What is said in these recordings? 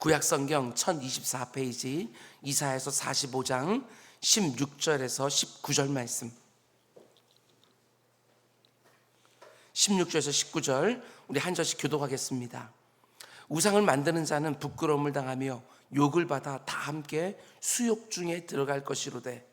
구약성경 1024페이지 이사야서 45장 16절에서 19절 말씀, 16절에서 19절 우리 한 절씩 교독하겠습니다. 우상을 만드는 자는 부끄러움을 당하며 욕을 받아 다 함께 수욕 중에 들어갈 것이로되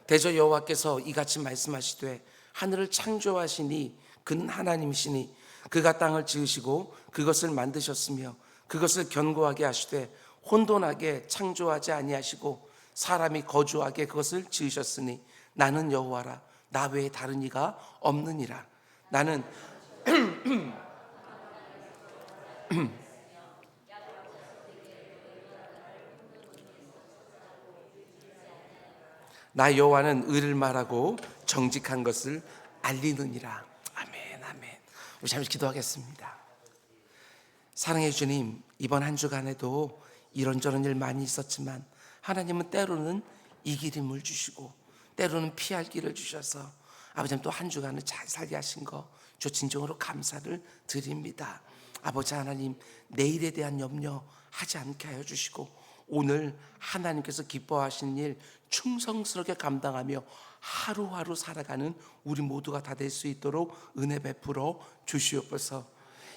대저 여호와께서 이같이 말씀하시되 하늘을 창조하시니 그는 하나님이시니 그가 땅을 지으시고 그것을 만드셨으며 그것을 견고하게 하시되 혼돈하게 창조하지 아니하시고 사람이 거주하게 그것을 지으셨으니 나는 여호와라 나 외에 다른 이가 없느니라. 나는 나 여호와는 의를 말하고 정직한 것을 알리느니라. 아멘, 아멘. 우리 잠시 기도하겠습니다. 사랑해 주님, 이번 한 주간에도 이런저런 일 많이 있었지만 하나님은 때로는 이기림을 주시고 때로는 피할 길을 주셔서 아버지 또 한 주간을 잘 살게 하신 거 저 진정으로 감사를 드립니다. 아버지 하나님, 내일에 대한 염려 하지 않게 하여 주시고 오늘 하나님께서 기뻐하신 일 충성스럽게 감당하며 하루하루 살아가는 우리 모두가 다 될 수 있도록 은혜 베풀어 주시옵소서.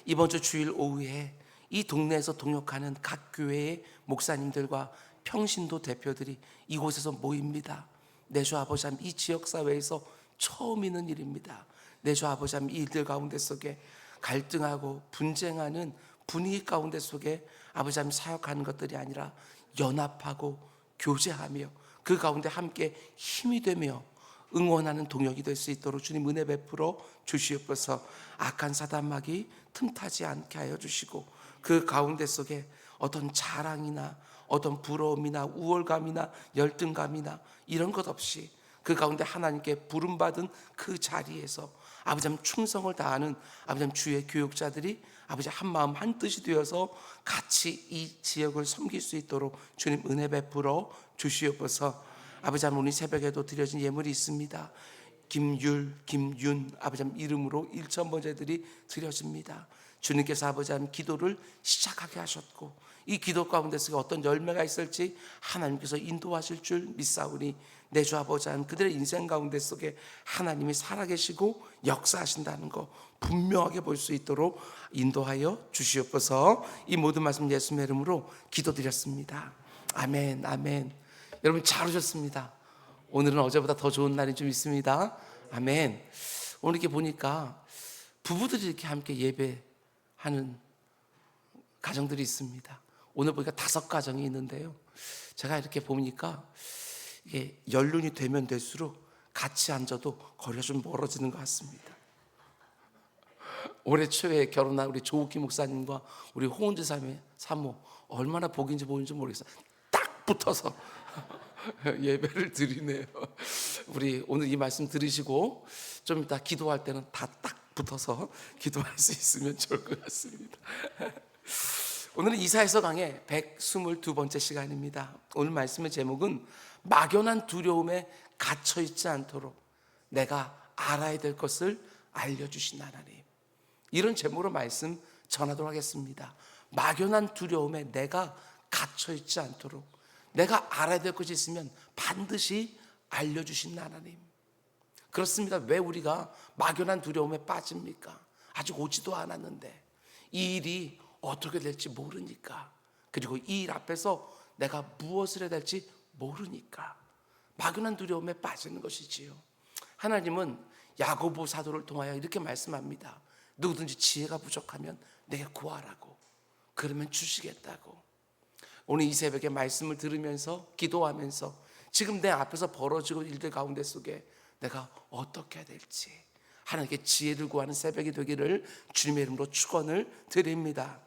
이번 주 주일 오후에 이 동네에서 동역하는 각 교회의 목사님들과 평신도 대표들이 이곳에서 모입니다. 내 주 아버지 하나님, 이 지역사회에서 처음 있는 일입니다. 내 주 아버지 하나님, 이 일들 가운데 속에 갈등하고 분쟁하는 분위기 가운데 속에 아버지 하나님 사역하는 것들이 아니라 연합하고 교제하며 그 가운데 함께 힘이 되며 응원하는 동역이 될 수 있도록 주님 은혜 베풀어 주시옵소서. 악한 사단막이 틈타지 않게 하여 주시고 그 가운데 속에 어떤 자랑이나 어떤 부러움이나 우월감이나 열등감이나 이런 것 없이 그 가운데 하나님께 부름받은 그 자리에서 아버지 하나님 충성을 다하는 아버지 하나님 주의 교육자들이 아버지 한 마음 한 뜻이 되어서 같이 이 지역을 섬길 수 있도록 주님 은혜 베풀어 주시옵소서. 아버지 하나님, 오늘 새벽에도 드려진 예물이 있습니다. 김율, 김윤 아버지 하나님 이름으로 1,000번제들이 드려집니다. 주님께서 아버지 하나님 기도를 시작하게 하셨고 이 기도 가운데서 어떤 열매가 있을지 하나님께서 인도하실 줄 믿사오니 내 주 아버지 하나님, 그들의 인생 가운데 속에 하나님이 살아계시고 역사하신다는 거 분명하게 볼 수 있도록 인도하여 주시옵소서. 이 모든 말씀 예수님의 이름으로 기도드렸습니다. 아멘, 아멘. 여러분 잘 오셨습니다. 오늘은 어제보다 더 좋은 날이 좀 있습니다. 아멘. 오늘 이렇게 보니까 부부들이 이렇게 함께 예배하는 가정들이 있습니다. 오늘 보니까 5가정이 있는데요. 제가 이렇게 보니까 이게 연륜이 되면 될수록 같이 앉아도 거리가 좀 멀어지는 것 같습니다. 올해 초에 결혼한 우리 조욱기 목사님과 우리 홍은주 사모 얼마나 복인지 보인지 모르겠어요. 딱 붙어서 예배를 드리네요. 우리 오늘 이 말씀 들으시고 좀 이따 기도할 때는 다 딱 붙어서 기도할 수 있으면 좋을 것 같습니다. 오늘은 이사야서 강의 122번째 시간입니다. 오늘 말씀의 제목은 막연한 두려움에 갇혀있지 않도록 내가 알아야 될 것을 알려주신 하나님, 이런 제목으로 말씀 전하도록 하겠습니다. 막연한 두려움에 내가 갇혀있지 않도록 내가 알아야 될 것이 있으면 반드시 알려주신 하나님. 그렇습니다. 왜 우리가 막연한 두려움에 빠집니까? 아직 오지도 않았는데 이 일이 어떻게 될지 모르니까, 그리고 이 일 앞에서 내가 무엇을 해야 될지 모르니까 막연한 두려움에 빠지는 것이지요. 하나님은 야고보 사도를 통하여 이렇게 말씀합니다. 누구든지 지혜가 부족하면 내게 구하라고, 그러면 주시겠다고. 오늘 이 새벽에 말씀을 들으면서 기도하면서 지금 내 앞에서 벌어지고 일들 가운데 속에 내가 어떻게 해야 될지 하나님께 지혜를 구하는 새벽이 되기를 주님의 이름으로 축원을 드립니다.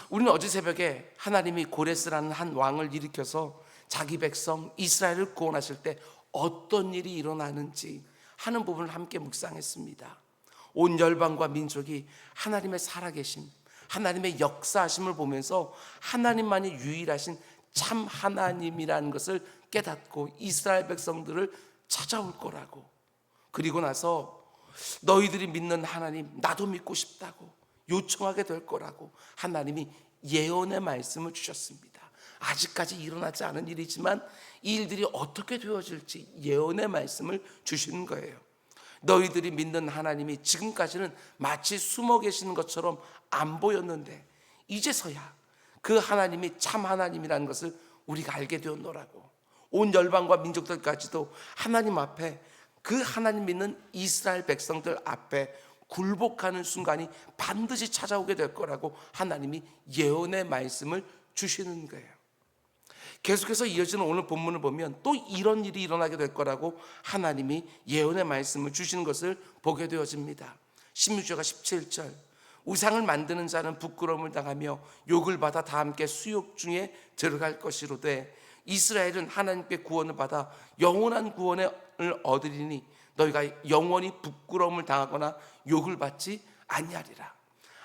우리는 어제 새벽에 하나님이 고레스라는 한 왕을 일으켜서 자기 백성 이스라엘을 구원하실 때 어떤 일이 일어나는지 하는 부분을 함께 묵상했습니다. 온 열방과 민족이 하나님의 살아계심, 하나님의 역사하심을 보면서 하나님만이 유일하신 참 하나님이라는 것을 깨닫고 이스라엘 백성들을 찾아올 거라고, 그리고 나서 너희들이 믿는 하나님 나도 믿고 싶다고 요청하게 될 거라고 하나님이 예언의 말씀을 주셨습니다. 아직까지 일어나지 않은 일이지만 이 일들이 어떻게 되어질지 예언의 말씀을 주시는 거예요. 너희들이 믿는 하나님이 지금까지는 마치 숨어 계시는 것처럼 안 보였는데 이제서야 그 하나님이 참 하나님이라는 것을 우리가 알게 되었노라고. 온 열방과 민족들까지도 하나님 앞에, 그 하나님 믿는 이스라엘 백성들 앞에 굴복하는 순간이 반드시 찾아오게 될 거라고 하나님이 예언의 말씀을 주시는 거예요. 계속해서 이어지는 오늘 본문을 보면 또 이런 일이 일어나게 될 거라고 하나님이 예언의 말씀을 주시는 것을 보게 되어집니다. 16절과 17절, 우상을 만드는 자는 부끄러움을 당하며 욕을 받아 다 함께 수욕 중에 들어갈 것이로되 이스라엘은 하나님께 구원을 받아 영원한 구원을 얻으리니 너희가 영원히 부끄러움을 당하거나 욕을 받지 아니하리라.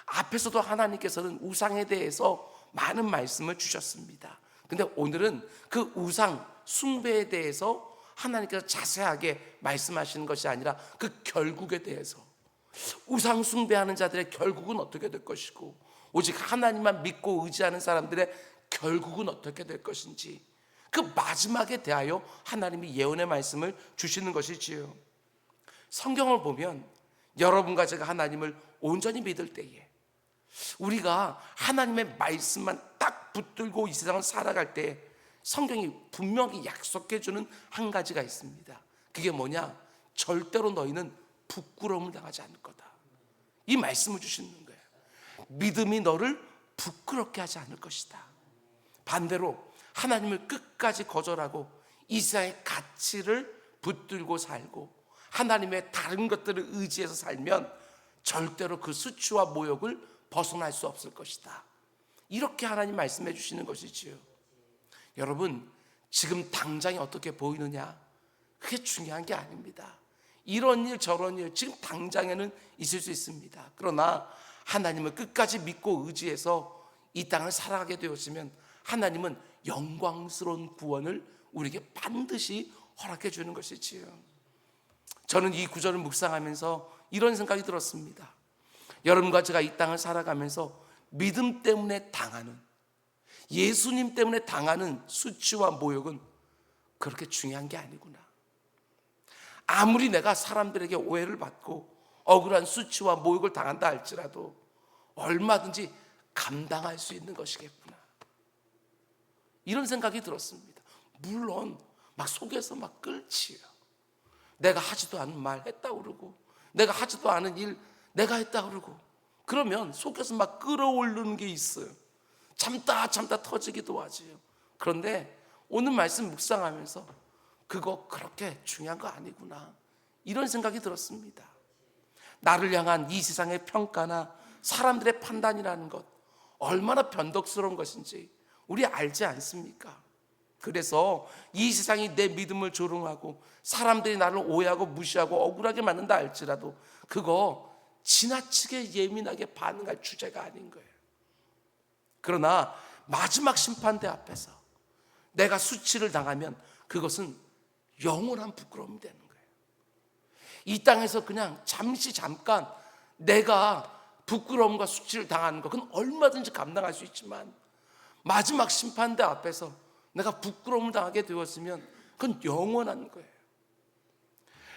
앞에서도 하나님께서는 우상에 대해서 많은 말씀을 주셨습니다. 근데 오늘은 그 우상 숭배에 대해서 하나님께서 자세하게 말씀하시는 것이 아니라 그 결국에 대해서, 우상 숭배하는 자들의 결국은 어떻게 될 것이고 오직 하나님만 믿고 의지하는 사람들의 결국은 어떻게 될 것인지, 그 마지막에 대하여 하나님이 예언의 말씀을 주시는 것이지요. 성경을 보면 여러분과 제가 하나님을 온전히 믿을 때에, 우리가 하나님의 말씀만 딱 붙들고 이 세상을 살아갈 때 성경이 분명히 약속해 주는 한 가지가 있습니다. 그게 뭐냐? 절대로 너희는 부끄러움을 당하지 않을 거다. 이 말씀을 주시는 거예요. 믿음이 너를 부끄럽게 하지 않을 것이다. 반대로 하나님을 끝까지 거절하고 이 세상의 가치를 붙들고 살고 하나님의 다른 것들을 의지해서 살면 절대로 그 수치와 모욕을 벗어날 수 없을 것이다. 이렇게 하나님 말씀해 주시는 것이지요. 여러분, 지금 당장이 어떻게 보이느냐, 그게 중요한 게 아닙니다. 이런 일 저런 일 지금 당장에는 있을 수 있습니다. 그러나 하나님을 끝까지 믿고 의지해서 이 땅을 살아가게 되었으면 하나님은 영광스러운 구원을 우리에게 반드시 허락해 주는 것이지요. 저는 이 구절을 묵상하면서 이런 생각이 들었습니다. 여러분과 제가 이 땅을 살아가면서 믿음 때문에 당하는, 예수님 때문에 당하는 수치와 모욕은 그렇게 중요한 게 아니구나. 아무리 내가 사람들에게 오해를 받고 억울한 수치와 모욕을 당한다 할지라도 얼마든지 감당할 수 있는 것이겠구나. 이런 생각이 들었습니다. 물론 막 속에서 막 끓지요. 내가 하지도 않은 말 했다 그러고, 내가 하지도 않은 일 내가 했다 그러고, 그러면 속에서 막 끓어오르는 게 있어요. 참다 터지기도 하지요. 그런데 오늘 말씀 묵상하면서 그거 그렇게 중요한 거 아니구나, 이런 생각이 들었습니다. 나를 향한 이 세상의 평가나 사람들의 판단이라는 것 얼마나 변덕스러운 것인지 우리 알지 않습니까? 그래서 이 세상이 내 믿음을 조롱하고 사람들이 나를 오해하고 무시하고 억울하게 만든다 할지라도 그거 지나치게 예민하게 반응할 주제가 아닌 거예요. 그러나 마지막 심판대 앞에서 내가 수치를 당하면 그것은 영원한 부끄러움이 되는 거예요. 이 땅에서 그냥 잠깐 내가 부끄러움과 수치를 당하는 것, 그건 얼마든지 감당할 수 있지만 마지막 심판대 앞에서 내가 부끄러움을 당하게 되었으면 그건 영원한 거예요.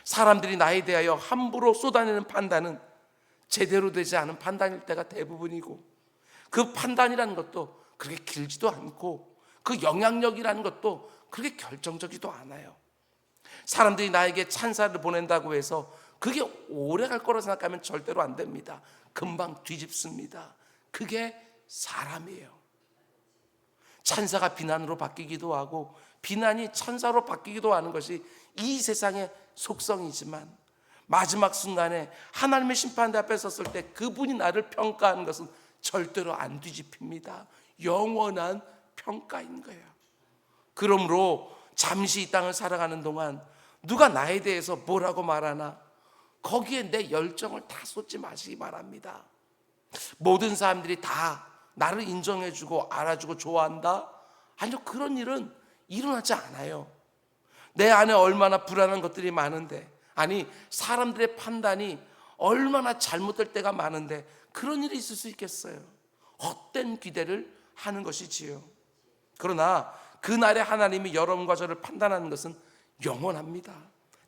사람들이 나에 대하여 함부로 쏟아내는 판단은 제대로 되지 않은 판단일 때가 대부분이고, 그 판단이라는 것도 그렇게 길지도 않고 그 영향력이라는 것도 그렇게 결정적이지도 않아요. 사람들이 나에게 찬사를 보낸다고 해서 그게 오래 갈 거라고 생각하면 절대로 안 됩니다. 금방 뒤집습니다. 그게 사람이에요. 찬사가 비난으로 바뀌기도 하고 비난이 찬사로 바뀌기도 하는 것이 이 세상의 속성이지만 마지막 순간에 하나님의 심판대 앞에 섰을 때 그분이 나를 평가하는 것은 절대로 안 뒤집힙니다. 영원한 평가인 거예요. 그러므로 잠시 이 땅을 살아가는 동안 누가 나에 대해서 뭐라고 말하나 거기에 내 열정을 다 쏟지 마시기 바랍니다. 모든 사람들이 다 나를 인정해주고 알아주고 좋아한다? 아니요, 그런 일은 일어나지 않아요. 내 안에 얼마나 불안한 것들이 많은데, 아니, 사람들의 판단이 얼마나 잘못될 때가 많은데 그런 일이 있을 수 있겠어요? 헛된 기대를 하는 것이지요. 그러나 그날에 하나님이 여러분과 저를 판단하는 것은 영원합니다.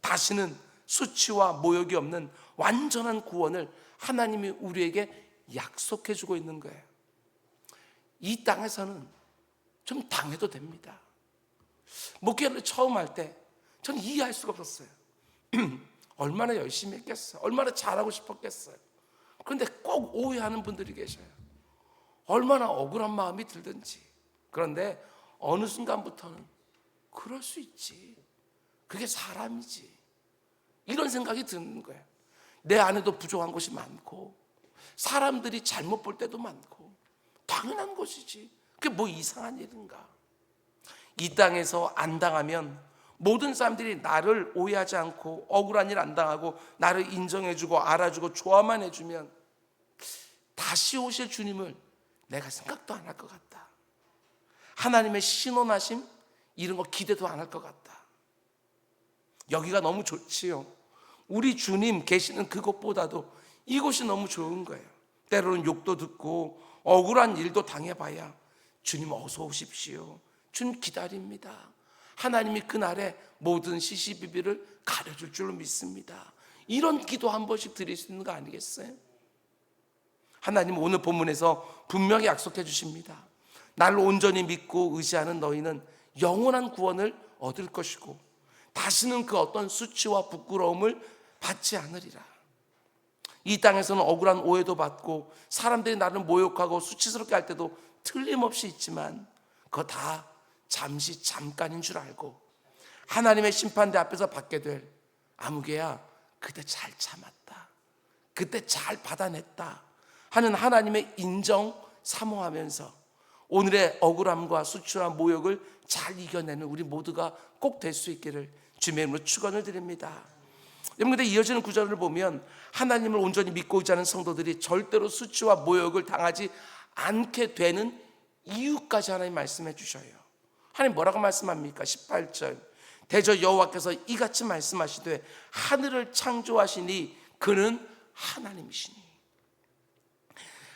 다시는 수치와 모욕이 없는 완전한 구원을 하나님이 우리에게 약속해 주고 있는 거예요. 이 땅에서는 좀 당해도 됩니다. 목회를 처음 할 때 저는 이해할 수가 없었어요. 얼마나 열심히 했겠어요. 얼마나 잘하고 싶었겠어요. 그런데 꼭 오해하는 분들이 계셔요. 얼마나 억울한 마음이 들든지. 그런데 어느 순간부터는 그럴 수 있지, 그게 사람이지, 이런 생각이 드는 거예요. 내 안에도 부족한 것이 많고 사람들이 잘못 볼 때도 많고 당연한 것이지, 그게 뭐 이상한 일인가. 이 땅에서 안 당하면 모든 사람들이 나를 오해하지 않고 억울한 일 안 당하고 나를 인정해주고 알아주고 좋아만 해주면 다시 오실 주님을 내가 생각도 안 할 것 같다. 하나님의 신원하심 이런 거 기대도 안 할 것 같다. 여기가 너무 좋지요. 우리 주님 계시는 그곳보다도 이곳이 너무 좋은 거예요. 때로는 욕도 듣고 억울한 일도 당해봐야 주님 어서 오십시오, 주님 기다립니다. 하나님이 그날에 모든 시시비비를 가려줄 줄로 믿습니다. 이런 기도 한 번씩 드릴 수 있는 거 아니겠어요? 하나님 오늘 본문에서 분명히 약속해 주십니다. 나를 온전히 믿고 의지하는 너희는 영원한 구원을 얻을 것이고 다시는 그 어떤 수치와 부끄러움을 받지 않으리라. 이 땅에서는 억울한 오해도 받고 사람들이 나를 모욕하고 수치스럽게 할 때도 틀림없이 있지만 그거 다 잠시 잠깐인 줄 알고 하나님의 심판대 앞에서 받게 될 아무개야, 그때 잘 참았다, 그때 잘 받아냈다 하는 하나님의 인정 사모하면서 오늘의 억울함과 수치와 모욕을 잘 이겨내는 우리 모두가 꼭 될 수 있기를 주님의 이름으로 축원을 드립니다. 여러분, 근데 이어지는 구절을 보면 하나님을 온전히 믿고 의지하는 성도들이 절대로 수치와 모욕을 당하지 않게 되는 이유까지 하나님 말씀해 주셔요. 하나님 뭐라고 말씀합니까? 18절, 대저 여호와께서 이같이 말씀하시되 하늘을 창조하시니 그는 하나님이시니.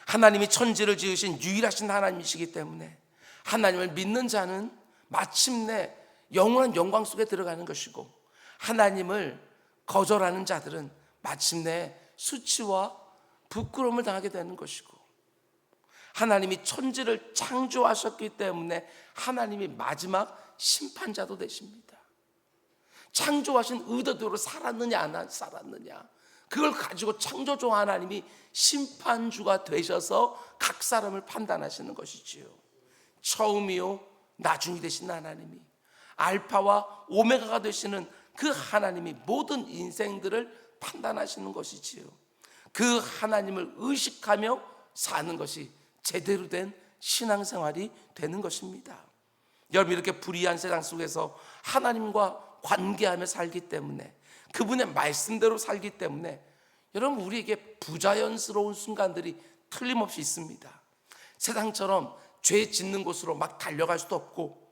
하나님이 천지를 지으신 유일하신 하나님이시기 때문에 하나님을 믿는 자는 마침내 영원한 영광 속에 들어가는 것이고, 하나님을 거절하는 자들은 마침내 수치와 부끄러움을 당하게 되는 것이고, 하나님이 천지를 창조하셨기 때문에 하나님이 마지막 심판자도 되십니다. 창조하신 의도대로 살았느냐 안 살았느냐, 그걸 가지고 창조주 하나님이 심판주가 되셔서 각 사람을 판단하시는 것이지요. 처음이요 나중이 되신 하나님이, 알파와 오메가가 되시는 그 하나님이 모든 인생들을 판단하시는 것이지요. 그 하나님을 의식하며 사는 것이 제대로 된 신앙생활이 되는 것입니다. 여러분, 이렇게 불의한 세상 속에서 하나님과 관계하며 살기 때문에, 그분의 말씀대로 살기 때문에 여러분, 우리에게 부자연스러운 순간들이 틀림없이 있습니다. 세상처럼 죄 짓는 곳으로 막 달려갈 수도 없고,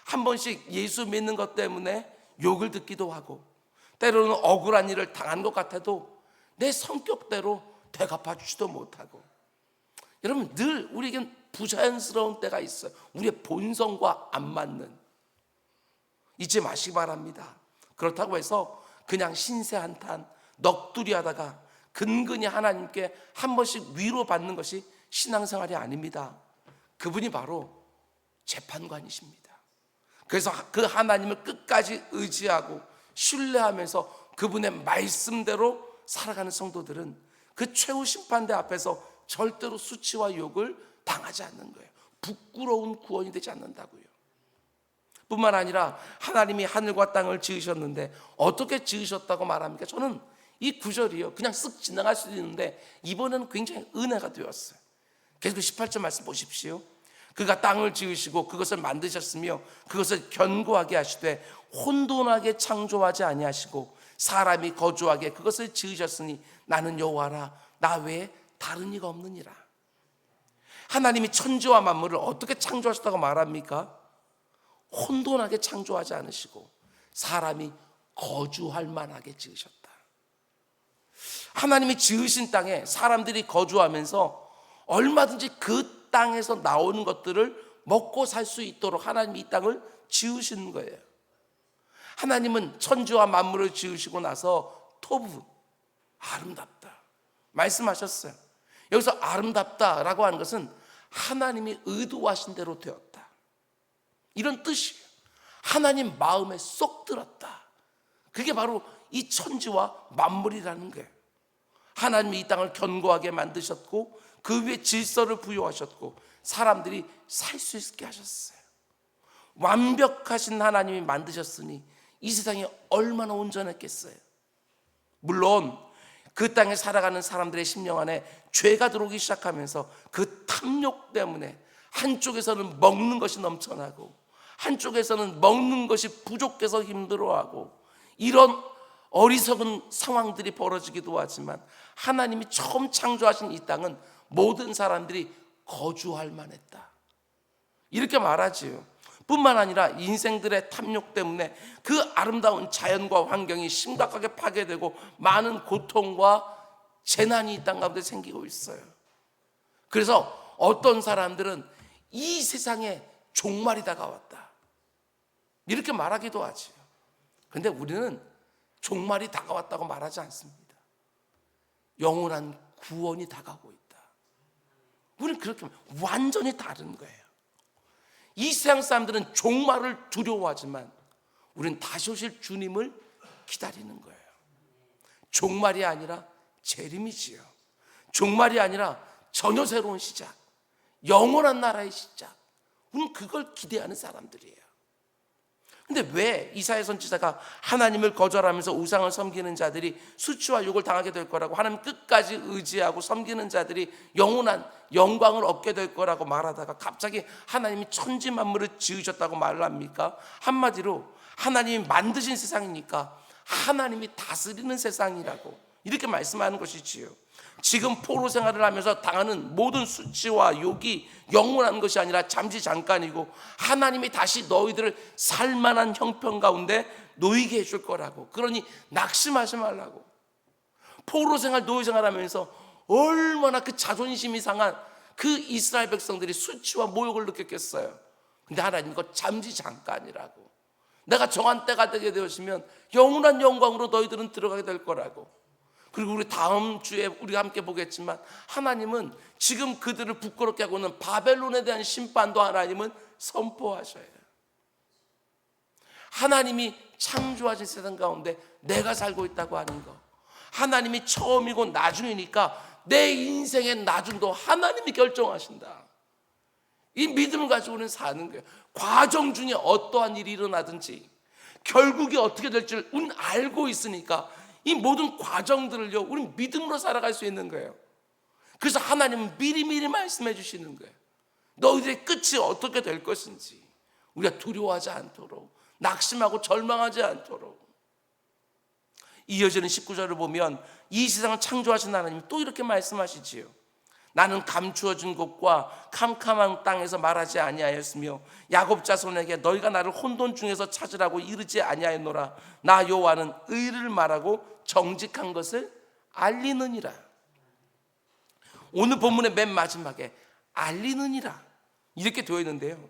한 번씩 예수 믿는 것 때문에 욕을 듣기도 하고, 때로는 억울한 일을 당한 것 같아도 내 성격대로 되갚아 주지도 못하고, 여러분, 늘 우리에겐 부자연스러운 때가 있어요. 우리의 본성과 안 맞는. 잊지 마시기 바랍니다. 그렇다고 해서 그냥 신세 한탄 넋두리 하다가 근근히 하나님께 한 번씩 위로받는 것이 신앙생활이 아닙니다. 그분이 바로 재판관이십니다. 그래서 그 하나님을 끝까지 의지하고 신뢰하면서 그분의 말씀대로 살아가는 성도들은 그 최후 심판대 앞에서 절대로 수치와 욕을 당하지 않는 거예요. 부끄러운 구원이 되지 않는다고요. 뿐만 아니라 하나님이 하늘과 땅을 지으셨는데 어떻게 지으셨다고 말합니까? 저는 이 구절이요 그냥 쓱 지나갈 수도 있는데 이번에는 굉장히 은혜가 되었어요. 계속 18절 말씀 보십시오. 그가 땅을 지으시고 그것을 만드셨으며 그것을 견고하게 하시되 혼돈하게 창조하지 아니하시고 사람이 거주하게 그것을 지으셨으니 나는 여호와라 나 외에 다른 이가 없느니라. 하나님이 천지와 만물을 어떻게 창조하셨다고 말합니까? 혼돈하게 창조하지 않으시고 사람이 거주할 만하게 지으셨다. 하나님이 지으신 땅에 사람들이 거주하면서 얼마든지 그 땅에서 나오는 것들을 먹고 살 수 있도록 하나님이 이 땅을 지으신 거예요. 하나님은 천지와 만물을 지으시고 나서 토부, 아름답다 말씀하셨어요. 여기서 아름답다라고 하는 것은 하나님이 의도하신 대로 되었다, 이런 뜻이에요. 하나님 마음에 쏙 들었다. 그게 바로 이 천지와 만물이라는 거예요. 하나님이 이 땅을 견고하게 만드셨고 그 위에 질서를 부여하셨고 사람들이 살 수 있게 하셨어요. 완벽하신 하나님이 만드셨으니 이 세상이 얼마나 온전했겠어요. 물론 그 땅에 살아가는 사람들의 심령 안에 죄가 들어오기 시작하면서 그 탐욕 때문에 한쪽에서는 먹는 것이 넘쳐나고 한쪽에서는 먹는 것이 부족해서 힘들어하고 이런 어리석은 상황들이 벌어지기도 하지만 하나님이 처음 창조하신 이 땅은 모든 사람들이 거주할 만했다, 이렇게 말하지요. 뿐만 아니라 인생들의 탐욕 때문에 그 아름다운 자연과 환경이 심각하게 파괴되고 많은 고통과 재난이 이 땅 가운데 생기고 있어요. 그래서 어떤 사람들은 이 세상에 종말이 다가왔다, 이렇게 말하기도 하지요. 그런데 우리는 종말이 다가왔다고 말하지 않습니다. 영원한 구원이 다가오고 있다. 우리는 그렇게 완전히 다른 거예요. 이 세상 사람들은 종말을 두려워하지만 우리는 다시 오실 주님을 기다리는 거예요. 종말이 아니라 재림이지요. 종말이 아니라 전혀 새로운 시작, 영원한 나라의 시작, 우리는 그걸 기대하는 사람들이에요. 근데 왜 이사야 선지자가 하나님을 거절하면서 우상을 섬기는 자들이 수치와 욕을 당하게 될 거라고, 하나님 끝까지 의지하고 섬기는 자들이 영원한 영광을 얻게 될 거라고 말하다가 갑자기 하나님이 천지 만물을 지으셨다고 말을 합니까? 한마디로 하나님이 만드신 세상이니까 하나님이 다스리는 세상이라고 이렇게 말씀하는 것이지요. 지금 포로 생활을 하면서 당하는 모든 수치와 욕이 영원한 것이 아니라 잠시 잠깐이고 하나님이 다시 너희들을 살만한 형편 가운데 놓이게 해줄 거라고. 그러니 낙심하지 말라고. 포로 생활, 노예 생활하면서 얼마나 그 자존심이 상한 그 이스라엘 백성들이 수치와 모욕을 느꼈겠어요. 근데 하나님 이거 잠시 잠깐이라고. 내가 정한 때가 되게 되었으면 영원한 영광으로 너희들은 들어가게 될 거라고. 그리고 우리 다음 주에 우리가 함께 보겠지만 하나님은 지금 그들을 부끄럽게 하고 있는 바벨론에 대한 심판도 하나님은 선포하셔요. 하나님이 창조하신 세상 가운데 내가 살고 있다고 하는 거, 하나님이 처음이고 나중이니까 내 인생의 나중도 하나님이 결정하신다, 이 믿음을 가지고 우리는 사는 거예요. 과정 중에 어떠한 일이 일어나든지 결국이 어떻게 될지를 우리는 알고 있으니까 이 모든 과정들을요 우리는 믿음으로 살아갈 수 있는 거예요. 그래서 하나님은 미리미리 말씀해 주시는 거예요. 너희들의 끝이 어떻게 될 것인지 우리가 두려워하지 않도록, 낙심하고 절망하지 않도록. 이어지는 19절을 보면 이 세상을 창조하신 하나님이 또 이렇게 말씀하시지요. 나는 감추어진 곳과 캄캄한 땅에서 말하지 아니하였으며 야곱 자손에게 너희가 나를 혼돈 중에서 찾으라고 이르지 아니하였노라. 나 여호와는 의를 말하고 정직한 것을 알리느니라. 오늘 본문의 맨 마지막에 알리느니라 이렇게 되어 있는데요,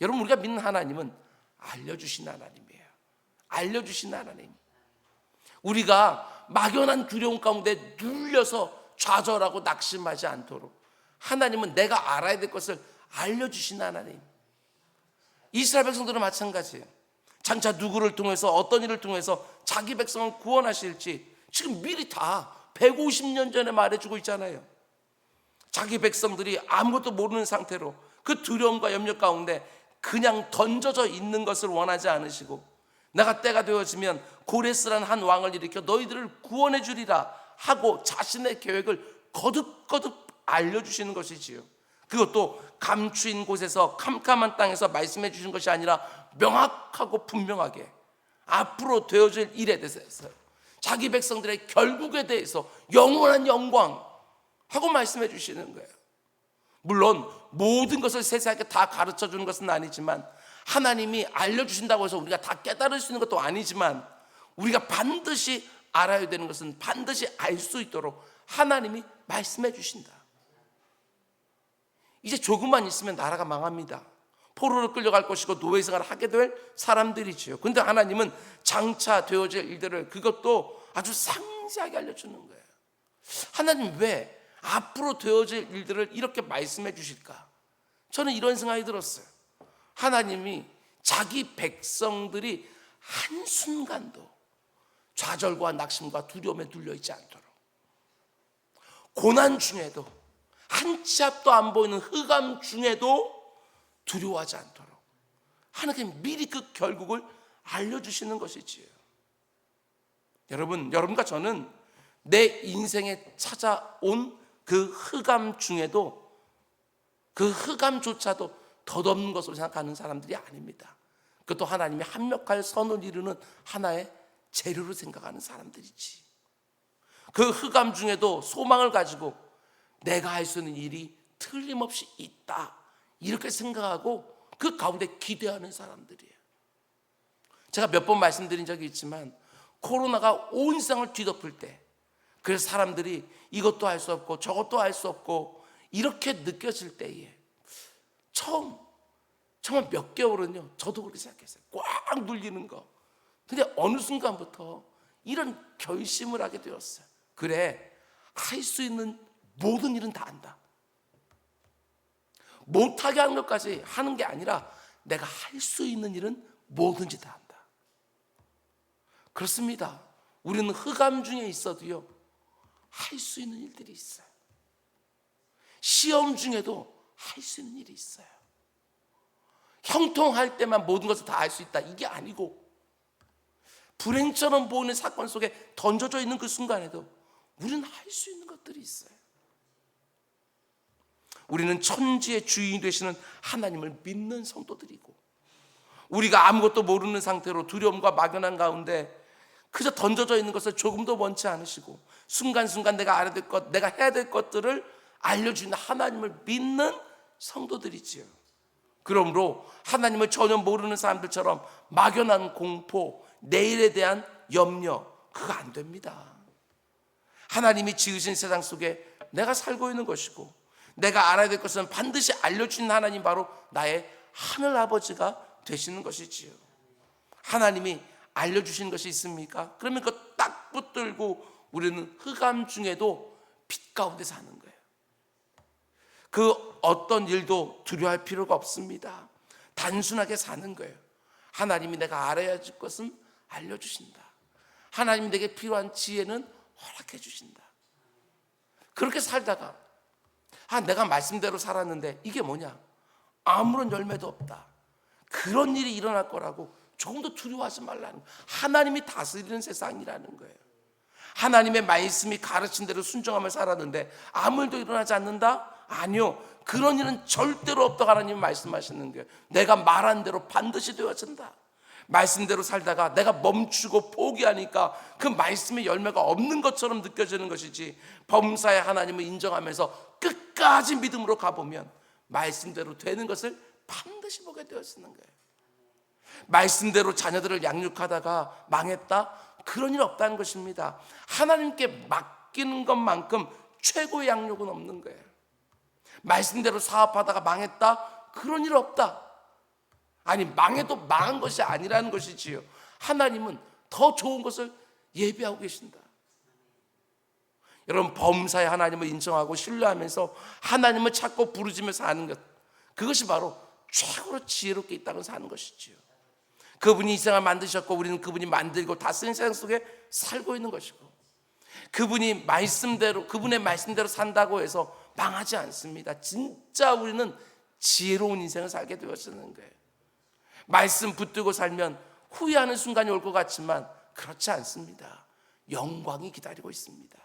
여러분 우리가 믿는 하나님은 알려주신 하나님이에요. 알려주신 하나님. 우리가 막연한 두려움 가운데 눌려서 좌절하고 낙심하지 않도록 하나님은 내가 알아야 될 것을 알려주신 하나님. 이스라엘 백성들은 마찬가지예요. 장차 누구를 통해서 어떤 일을 통해서 자기 백성을 구원하실지 지금 미리 다 150년 전에 말해주고 있잖아요. 자기 백성들이 아무것도 모르는 상태로 그 두려움과 염려 가운데 그냥 던져져 있는 것을 원하지 않으시고 내가 때가 되어지면 고레스라는 한 왕을 일으켜 너희들을 구원해 주리라 하고 자신의 계획을 거듭거듭 알려주시는 것이지요. 그것도 감추인 곳에서 캄캄한 땅에서 말씀해 주신 것이 아니라 명확하고 분명하게 앞으로 되어질 일에 대해서, 자기 백성들의 결국에 대해서 영원한 영광 하고 말씀해 주시는 거예요. 물론 모든 것을 세세하게 다 가르쳐 주는 것은 아니지만, 하나님이 알려주신다고 해서 우리가 다 깨달을 수 있는 것도 아니지만, 우리가 반드시 알아야 되는 것은 반드시 알 수 있도록 하나님이 말씀해 주신다. 이제 조금만 있으면 나라가 망합니다. 포로로 끌려갈 것이고 노예생활을 하게 될 사람들이지요. 그런데 하나님은 장차 되어질 일들을 그것도 아주 상세하게 알려주는 거예요. 하나님 왜 앞으로 되어질 일들을 이렇게 말씀해 주실까? 저는 이런 생각이 들었어요. 하나님이 자기 백성들이 한순간도 좌절과 낙심과 두려움에 눌려있지 않도록, 고난 중에도 한 치 앞도 안 보이는 흑암 중에도 두려워하지 않도록 하나님께 미리 그 결국을 알려주시는 것이지요. 여러분과 저는 내 인생에 찾아온 그 흑암 중에도 그 흑암조차도 덧없는 것으로 생각하는 사람들이 아닙니다. 그것도 하나님이 합력할 선을 이루는 하나의 재료로 생각하는 사람들이지. 그 흑암 중에도 소망을 가지고 내가 할 수 있는 일이 틀림없이 있다, 이렇게 생각하고 그 가운데 기대하는 사람들이에요. 제가 몇 번 말씀드린 적이 있지만 코로나가 온 세상을 뒤덮을 때, 그래서 사람들이 이것도 할 수 없고 저것도 할 수 없고 이렇게 느껴질 때에 정말 몇 개월은요, 저도 그렇게 생각했어요. 꽉 눌리는 거. 근데 어느 순간부터 이런 결심을 하게 되었어요. 그래, 할 수 있는 모든 일은 다 한다. 못하게 하는 것까지 하는 게 아니라 내가 할 수 있는 일은 뭐든지 다 한다. 그렇습니다. 우리는 흑암 중에 있어도요, 할 수 있는 일들이 있어요. 시험 중에도 할 수 있는 일이 있어요. 형통할 때만 모든 것을 다 할 수 있다, 이게 아니고 불행처럼 보이는 사건 속에 던져져 있는 그 순간에도 우리는 할 수 있는 것들이 있어요. 우리는 천지의 주인이 되시는 하나님을 믿는 성도들이고, 우리가 아무것도 모르는 상태로 두려움과 막연한 가운데 그저 던져져 있는 것을 조금도 원치 않으시고 순간순간 내가 알아야 될 것, 내가 해야 될 것들을 알려주는 하나님을 믿는 성도들이지요. 그러므로 하나님을 전혀 모르는 사람들처럼 막연한 공포, 내일에 대한 염려, 그거 안 됩니다. 하나님이 지으신 세상 속에 내가 살고 있는 것이고, 내가 알아야 될 것은 반드시 알려주는 하나님, 바로 나의 하늘 아버지가 되시는 것이지요. 하나님이 알려주신 것이 있습니까? 그러면 그거 딱 붙들고 우리는 흑암 중에도 빛 가운데 사는 거예요. 그 어떤 일도 두려워할 필요가 없습니다. 단순하게 사는 거예요. 하나님이 내가 알아야 할 것은 알려주신다. 하나님이 내게 필요한 지혜는 허락해 주신다. 그렇게 살다가 내가 말씀대로 살았는데 이게 뭐냐? 아무런 열매도 없다. 그런 일이 일어날 거라고 조금도 두려워하지 말라는 거예요. 하나님이 다스리는 세상이라는 거예요. 하나님의 말씀이 가르친 대로 순종하며 살았는데 아무 일도 일어나지 않는다? 아니요, 그런 일은 절대로 없다고 하나님이 말씀하시는 거예요. 내가 말한 대로 반드시 되어진다. 말씀대로 살다가 내가 멈추고 포기하니까 그 말씀의 열매가 없는 것처럼 느껴지는 것이지, 범사의 하나님을 인정하면서 끝까지 믿음으로 가보면 말씀대로 되는 것을 반드시 보게 되어지는 거예요. 말씀대로 자녀들을 양육하다가 망했다? 그런 일 없다는 것입니다. 하나님께 맡기는 것만큼 최고의 양육은 없는 거예요. 말씀대로 사업하다가 망했다? 그런 일 없다. 아니, 망해도 망한 것이 아니라는 것이지요. 하나님은 더 좋은 것을 예비하고 계신다. 여러분, 범사의 하나님을 인정하고 신뢰하면서 하나님을 찾고 부르짖며 사는 것, 그것이 바로 최고로 지혜롭게 이 땅을 사는 것이지요. 그분이 이 세상을 만드셨고 우리는 그분이 만들고 다스리는 세상 속에 살고 있는 것이고, 그분이 말씀대로, 그분의 말씀대로 산다고 해서 망하지 않습니다. 진짜 우리는 지혜로운 인생을 살게 되어지는 거예요. 말씀 붙들고 살면 후회하는 순간이 올 것 같지만 그렇지 않습니다. 영광이 기다리고 있습니다.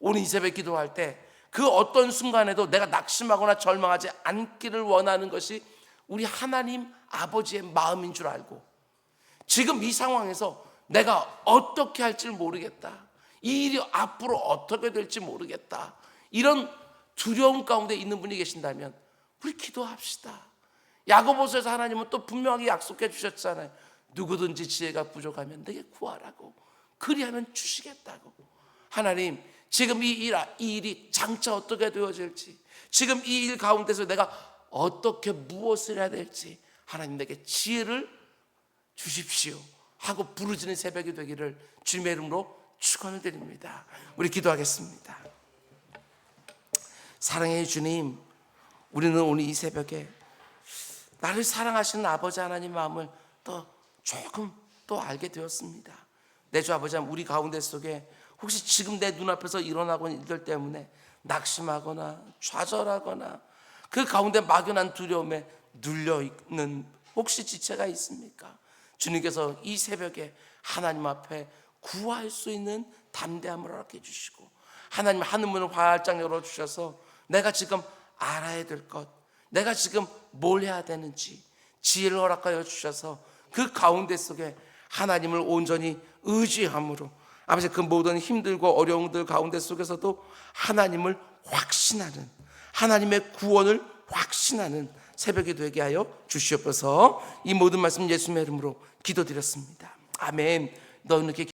오늘 이 새벽 기도할 때 그 어떤 순간에도 내가 낙심하거나 절망하지 않기를 원하는 것이 우리 하나님 아버지의 마음인 줄 알고, 지금 이 상황에서 내가 어떻게 할지 모르겠다, 이 일이 앞으로 어떻게 될지 모르겠다, 이런 두려움 가운데 있는 분이 계신다면 우리 기도합시다. 야고보서에서 하나님은 또 분명하게 약속해 주셨잖아요. 누구든지 지혜가 부족하면 내게 구하라고. 그리하면 주시겠다고. 하나님, 지금 이 일이 장차 어떻게 되어질지, 지금 이 일 가운데서 내가 어떻게 무엇을 해야 될지 하나님 내게 지혜를 주십시오 하고 부르짖는 새벽이 되기를 주님의 이름으로 축원을 드립니다. 우리 기도하겠습니다. 사랑의 주님, 우리는 오늘 이 새벽에 나를 사랑하시는 아버지 하나님 마음을 조금 또 알게 되었습니다. 내 주 아버지, 우리 가운데 속에 혹시 지금 내 눈앞에서 일어나고 있는 일들 때문에 낙심하거나 좌절하거나 그 가운데 막연한 두려움에 눌려있는 혹시 지체가 있습니까? 주님께서 이 새벽에 하나님 앞에 구할 수 있는 담대함을 허락해 주시고, 하나님 하늘문을 활짝 열어주셔서 내가 지금 알아야 될 것, 내가 지금 뭘 해야 되는지 지혜를 허락하여 주셔서 그 가운데 속에 하나님을 온전히 의지함으로 아버지, 그 모든 힘들고 어려움들 가운데 속에서도 하나님을 확신하는, 하나님의 구원을 확신하는 새벽이 되게 하여 주시옵소서. 이 모든 말씀 예수님의 이름으로 기도드렸습니다. 아멘. 너는 이렇게